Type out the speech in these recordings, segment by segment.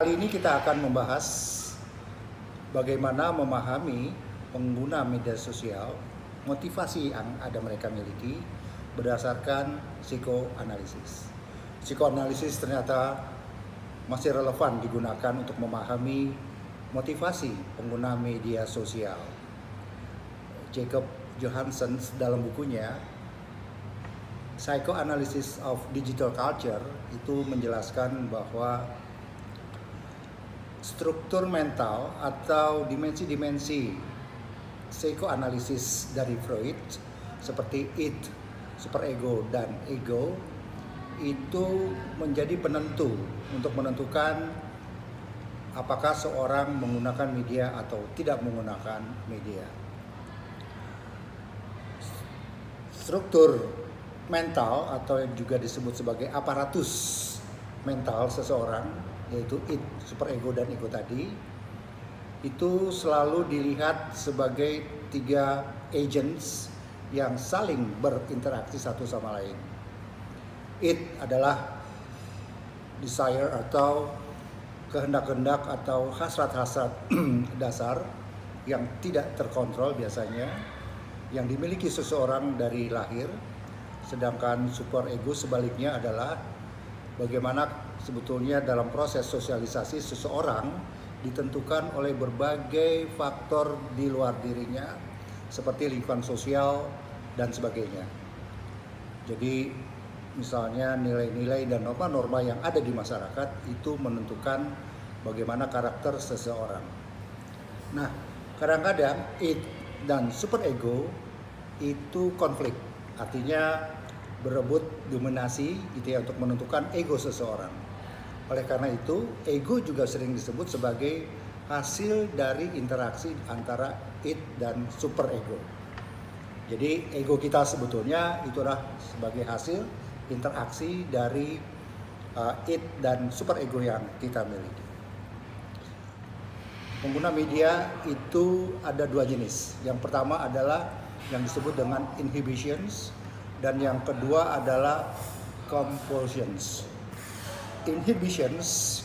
Kali ini kita akan membahas bagaimana memahami pengguna media sosial, motivasi yang ada mereka miliki berdasarkan psikoanalisis. Psikoanalisis ternyata masih relevan digunakan untuk memahami motivasi pengguna media sosial. Jacob Johansen dalam bukunya Psychoanalysis of Digital Culture itu menjelaskan bahwa struktur mental atau dimensi-dimensi psikoanalisis dari Freud seperti id, superego, dan ego itu menjadi penentu untuk menentukan apakah seorang menggunakan media atau tidak menggunakan media. Struktur mental atau yang juga disebut sebagai aparatus mental seseorang, yaitu id, superego, dan ego tadi, itu selalu dilihat sebagai 3 agents yang saling berinteraksi satu sama lain. Id adalah desire atau kehendak-kehendak atau hasrat-hasrat dasar yang tidak terkontrol biasanya, yang dimiliki seseorang dari lahir. Sedangkan superego sebaliknya adalah bagaimana sebetulnya dalam proses sosialisasi seseorang ditentukan oleh berbagai faktor di luar dirinya seperti lingkungan sosial dan sebagainya. Jadi misalnya nilai-nilai dan norma-norma yang ada di masyarakat itu menentukan bagaimana karakter seseorang. Nah, kadang-kadang id dan superego itu konflik, artinya berebut dominasi gitu ya untuk menentukan ego seseorang. Oleh karena itu, ego juga sering disebut sebagai hasil dari interaksi antara id dan superego. Jadi ego kita sebetulnya itulah sebagai hasil interaksi dari id dan superego yang kita miliki. Pengguna media itu ada 2 jenis. Yang pertama adalah yang disebut dengan inhibitions, dan yang kedua adalah compulsions. Inhibitions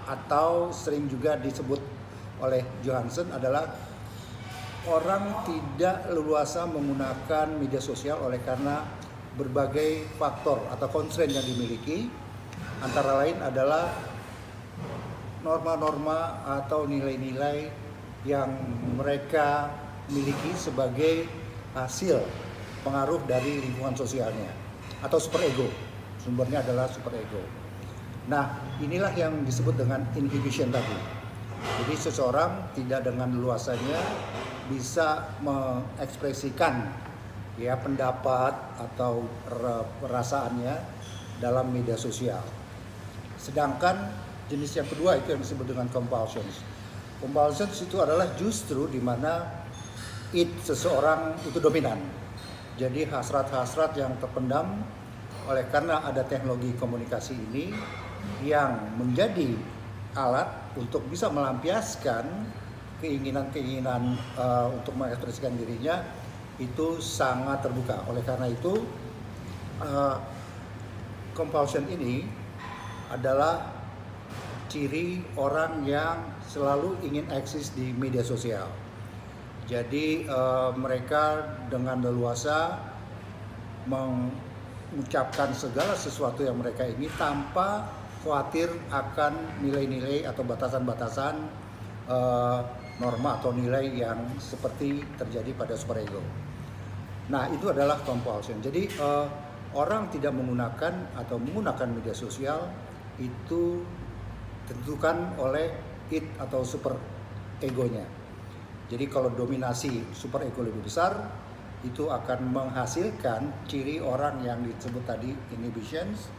atau sering juga disebut oleh Johansen adalah orang tidak leluasa menggunakan media sosial oleh karena berbagai faktor atau constraint yang dimiliki, antara lain adalah norma-norma atau nilai-nilai yang mereka miliki sebagai hasil pengaruh dari lingkungan sosialnya atau superego. Sumbernya adalah superego. Nah, inilah yang disebut dengan inhibition tadi. Jadi seseorang tidak dengan leluasanya bisa mengekspresikan ya pendapat atau perasaannya dalam media sosial. Sedangkan jenis yang kedua itu yang disebut dengan compulsions. Compulsions itu adalah justru di mana id seseorang itu dominan. Jadi hasrat-hasrat yang terpendam oleh karena ada teknologi komunikasi ini yang menjadi alat untuk bisa melampiaskan keinginan-keinginan untuk mengekspresikan dirinya itu sangat terbuka. Oleh karena itu compulsion ini adalah ciri orang yang selalu ingin eksis di media sosial. Jadi mereka dengan leluasa mengucapkan segala sesuatu yang mereka ingin tanpa khawatir akan nilai-nilai atau batasan-batasan norma atau nilai yang seperti terjadi pada superego. Nah, itu adalah compulsion. Jadi orang tidak menggunakan atau menggunakan media sosial itu ditentukan oleh id atau super egonya. Jadi kalau dominasi super ego lebih besar, itu akan menghasilkan ciri orang yang disebut tadi inhibitions,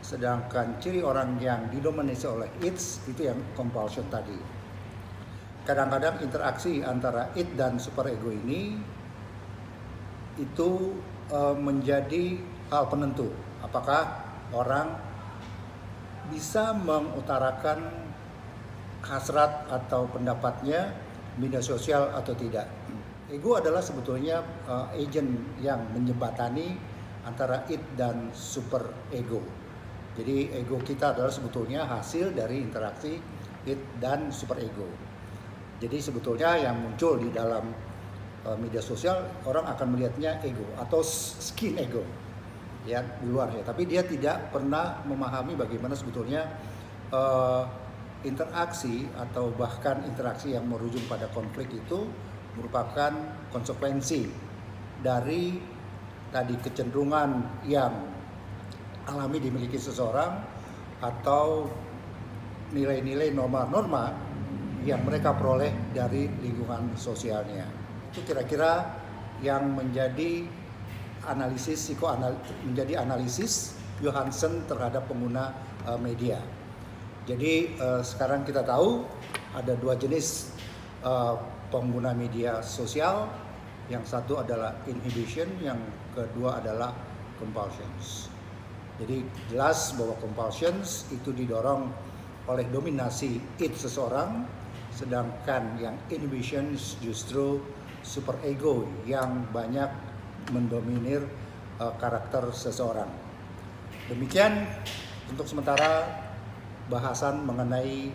sedangkan ciri orang yang didominasi oleh ids itu yang compulsion tadi. Kadang-kadang interaksi antara id dan super ego ini itu menjadi hal penentu apakah orang bisa mengutarakan hasrat atau pendapatnya media sosial atau tidak. Ego adalah sebetulnya agent yang menjembatani antara id dan super ego. Jadi ego kita adalah sebetulnya hasil dari interaksi id, dan superego. Jadi sebetulnya yang muncul di dalam media sosial, orang akan melihatnya ego atau skin ego ya di luar ya, tapi dia tidak pernah memahami bagaimana sebetulnya interaksi atau bahkan interaksi yang berujung pada konflik itu merupakan konsekuensi dari tadi kecenderungan yang alami dimiliki seseorang atau nilai-nilai norma-norma yang mereka peroleh dari lingkungan sosialnya. Itu kira-kira yang menjadi analisis Johansen terhadap pengguna media. Jadi sekarang kita tahu ada dua jenis pengguna media sosial. Yang satu adalah inhibition, yang kedua adalah compulsions. Jadi jelas bahwa compulsions itu didorong oleh dominasi id seseorang, sedangkan yang inhibitions justru superego yang banyak mendominir karakter seseorang. Demikian untuk sementara bahasan mengenai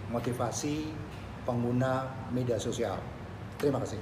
motivasi pengguna media sosial. Terima kasih.